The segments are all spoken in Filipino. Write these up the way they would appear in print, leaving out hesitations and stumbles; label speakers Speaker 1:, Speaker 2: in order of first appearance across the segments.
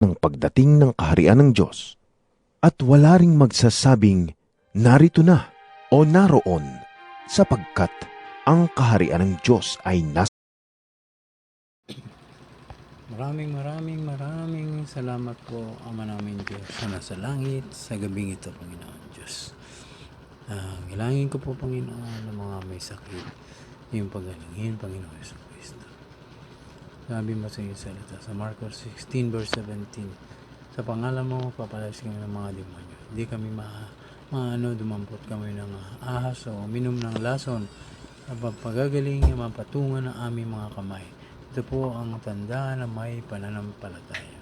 Speaker 1: ng pagdating ng kaharian ng Diyos. At wala ring magsasabing, narito na o naroon, sapagkat ang kaharian ng Diyos ay nasa.
Speaker 2: Maraming salamat po, Ama namin Diyos na nasa langit, sa gabing ito, Panginoon Diyos. Ilangin ko po, Panginoon, ng mga may sakit, yung pagalingin, Panginoon Yesu Cristo. Sabi mo sa iyong salita, sa Marcos 16 verse 17, sa pangalan mo, papalayas kami ng mga demonyo. Hindi kami dumampot kami ng ahas o uminom ng lason. Pagagaling, mapatungan ng aming mga kamay. Ito po ang tanda na may pananampalataya.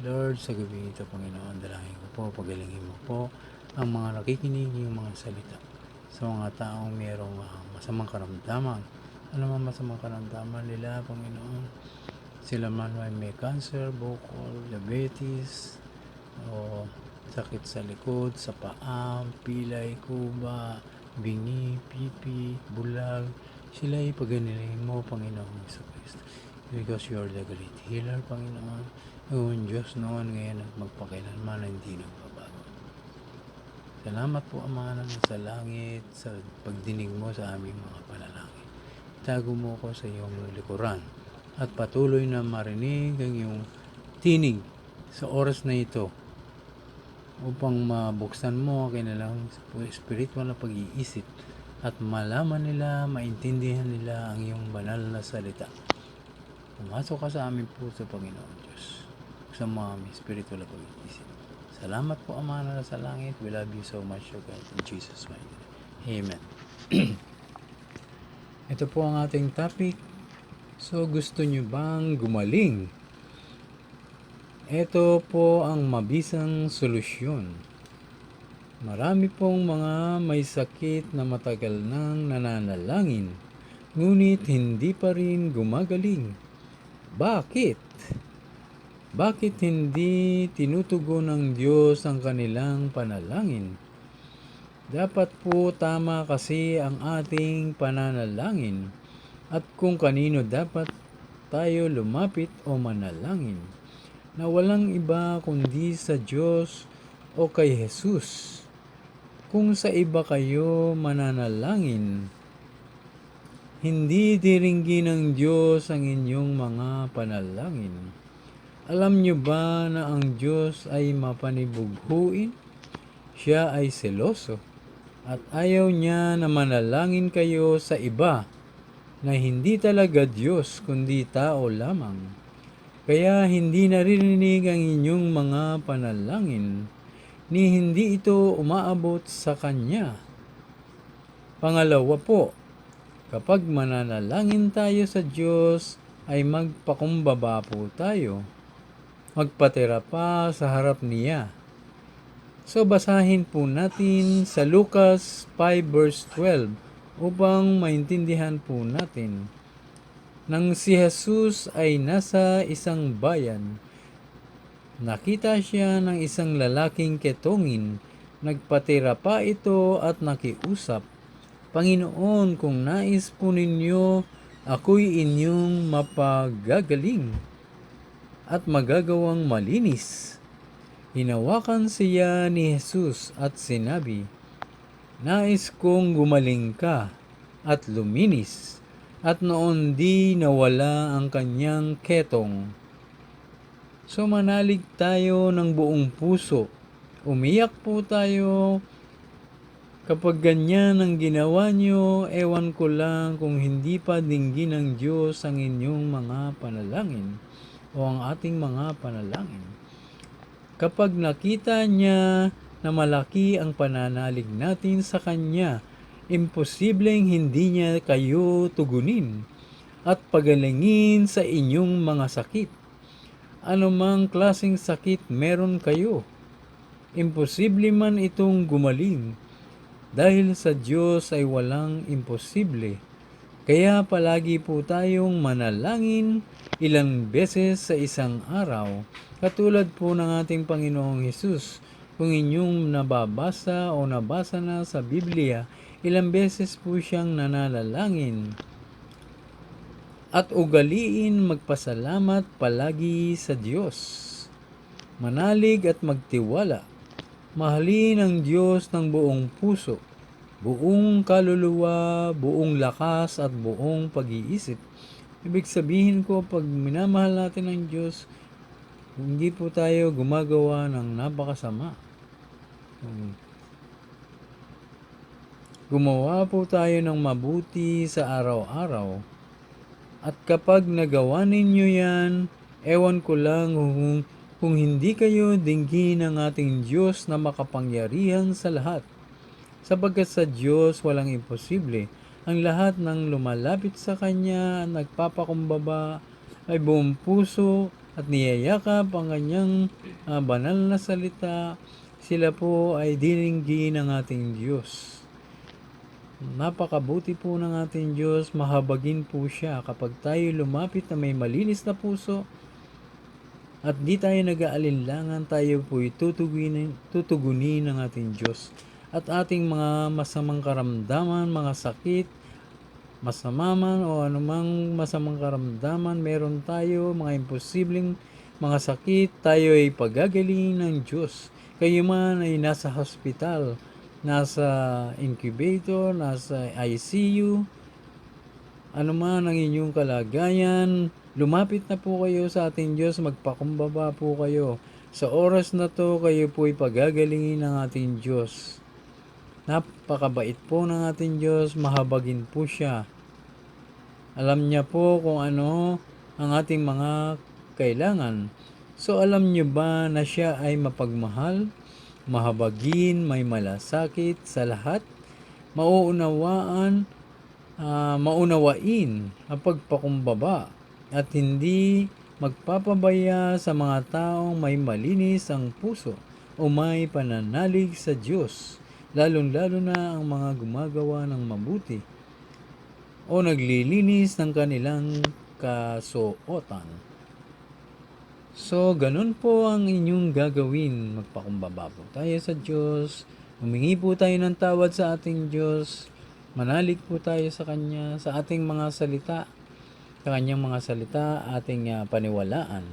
Speaker 2: Lord, sa gabi ito, Panginoon, dalangin ko po, pagalingin mo po ang mga nakikinig yung mga salita sa mga taong mayroong masamang karamdaman. Ano man masamang karamdaman nila, Panginoon, sila man may cancer, bukol, diabetes, o sakit sa likod, sa paa, pilay, kuba, bingi, pipi, bulag, sila ipaganilin mo, Panginoon Yesu Cristo. Because you are the great healer, Panginoon. Yung Diyos noon, ngayon at magpakailanman na hindi nagbabago. Salamat po, Ama na sa langit, sa pagdinig mo sa aming mga panalangin. Itago mo ko sa iyong likuran at patuloy na marinig ang iyong tinig sa oras na ito upang mabuksan mo ang kanilang spiritual na pag-iisip at malaman nila, maintindihan nila ang iyong banal na salita. Pumasok ka sa aming puso, Panginoon Diyos, sa mga may spiritual na pag-iisip. Salamat po, Ama na sa langit. We love you so much, O God, in Jesus' mighty name. Amen. Ito po ang ating topic. So, gusto nyo bang gumaling? Ito po ang mabisang solusyon. Marami pong mga may sakit na matagal nang nananalangin, ngunit hindi pa rin gumagaling. Bakit? Bakit hindi tinutugon ng Diyos ang kanilang panalangin? Dapat po tama kasi ang ating pananalangin at kung kanino dapat tayo lumapit o manalangin na walang iba kundi sa Diyos o kay Jesus. Kung sa iba kayo mananalangin, hindi diringgin ng Diyos ang inyong mga panalangin. Alam nyo ba na ang Diyos ay mapanibughuin? Siya ay seloso at ayaw niya na manalangin kayo sa iba na hindi talaga Diyos kundi tao lamang. Kaya hindi naririnig ang inyong mga panalangin ni hindi ito umaabot sa Kanya. Pangalawa po, kapag mananalangin tayo sa Diyos, ay magpakumbaba po tayo. Magpatira pa sa harap niya. So basahin po natin sa Lucas 5 verse 12 upang maintindihan po natin. Nang si Jesus ay nasa isang bayan, nakita siya ng isang lalaking ketongin. Nagpatira pa ito at nakiusap, Panginoon, kung nais po ninyo, ako'y inyong mapagagaling at magagawang malinis. Hinawakan siya ni Jesus at sinabi, Nais kong gumaling ka at luminis. At noon di nawala ang kanyang ketong. So manalig tayo ng buong puso. Umiyak po tayo. Kapag ganyan ang ginawa nyo, ewan ko lang kung hindi pa dinggin ng Diyos ang inyong mga panalangin o ang ating mga panalangin. Kapag nakita niya na malaki ang pananalig natin sa Kanya, imposibleng hindi niya kayo tugunin at pagalingin sa inyong mga sakit. Anumang klaseng sakit meron kayo, imposible man itong gumaling. Dahil sa Diyos ay walang imposible. Kaya palagi po tayong manalangin ilang beses sa isang araw, katulad po ng ating Panginoong Hesus. Kung inyong nababasa o nabasa na sa Biblia, ilang beses po siyang nananalangin. At ugaliin magpasalamat palagi sa Diyos. Manalig at magtiwala. Mahalin ang Diyos ng buong puso, buong kaluluwa, buong lakas at buong pag-iisip. Ibig sabihin ko, pag minamahal natin ang Diyos, hindi po tayo gumagawa ng napakasama. Gumawa po tayo ng mabuti sa araw-araw. At kapag nagawa ninyo yan, ewan ko lang kung hindi kayo dinggin ng ating Diyos na makapangyarihan sa lahat. Sapagkat sa Diyos walang imposible. Ang lahat ng lumalapit sa Kanya, nagpapakumbaba, ay buong puso at niyayakap ang Kanyang banal na salita. Sila po ay dinggin ng ating Diyos. Napakabuti po ng ating Diyos, mahabagin po siya kapag tayo lumapit na may malinis na puso at di tayo nag-aalinlangan, tayo po tutugunin ng ating Diyos. At ating mga masamang karamdaman, mga sakit, masama man o anumang masamang karamdaman meron tayo, mga imposibleng mga sakit, tayo ay pagagaling ng Diyos. Kayo man ay nasa hospital, nasa incubator, nasa ICU, ano man ang inyong kalagayan, lumapit na po kayo sa ating Diyos, magpakumbaba po kayo. Sa oras na to, kayo po ay pagagalingin ng ating Diyos. Napakabait po ng ating Diyos, mahabagin po siya. Alam niya po kung ano ang ating mga kailangan. So alam niyo ba na siya ay mapagmahal, mahabagin, may malasakit sa lahat, maunawain ang pagpakumbaba at hindi magpapabaya sa mga taong may malinis ang puso o may pananalig sa Diyos, lalong-lalo na ang mga gumagawa ng mabuti o naglilinis ng kanilang kasuotan. So, ganun po ang inyong gagawin. Magpakumbaba po tayo sa Diyos. Humingi po tayo ng tawad sa ating Diyos. Manalig po tayo sa Kanya, sa ating mga salita, sa Kanyang mga salita, ating paniwalaan.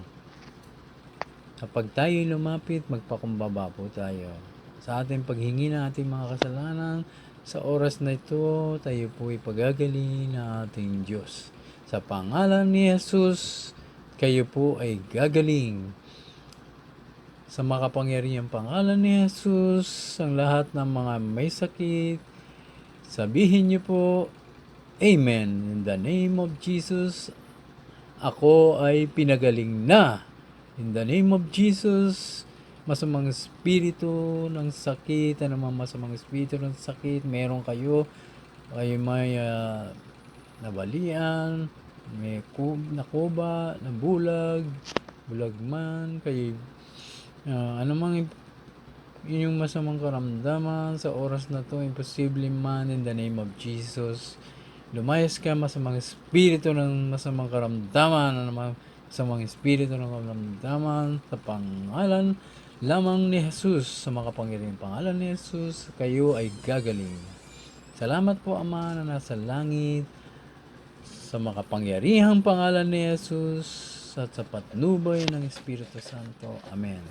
Speaker 2: Kapag tayo lumapit, magpakumbaba po tayo. Sa ating paghingi ng ating mga kasalanan, sa oras na ito, tayo po ipagagaling ng ating Diyos. Sa pangalan ni Jesus, kayo po ay gagaling. Sa makapangyarihang pangalan ni Jesus, ang lahat ng mga may sakit, sabihin niyo po, Amen. In the name of Jesus, ako ay pinagaling na. In the name of Jesus, masamang espiritu ng sakit, anumang masamang espiritu ng sakit, meron kayo may nabalian, may nakuba, nabulag, bulag man, kayo, anumang inyong masamang karamdaman sa oras na to, imposible man, in the name of Jesus, lumayas ka masamang espiritu ng masamang karamdaman, anumang masamang espiritu ng karamdaman, sa pangalan lamang ni Jesus, sa makapangyarihang pangalan ni Jesus, kayo ay gagaling. Salamat po, Ama na nasa langit, sa makapangyarihang pangalan ni Jesus at sa patnubay ng Espiritu Santo. Amen.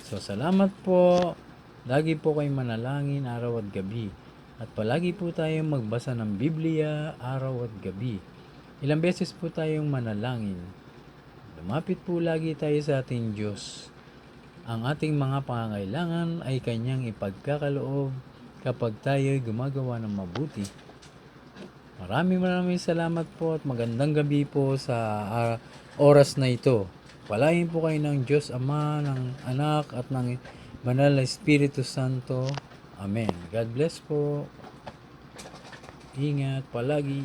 Speaker 2: So, salamat po. Lagi po kayong manalangin araw at gabi. At palagi po tayong magbasa ng Biblia araw at gabi. Ilang beses po tayong manalangin. Lumapit po lagi tayo sa ating Diyos. Ang ating mga pangangailangan ay Kanyang ipagkakaloob kapag tayo gumagawa ng mabuti. Maraming salamat po at magandang gabi po sa oras na ito. Palain po kayo ng Diyos Ama, ng Anak at ng Banal na Espiritu Santo. Amen. God bless po. Ingat palagi.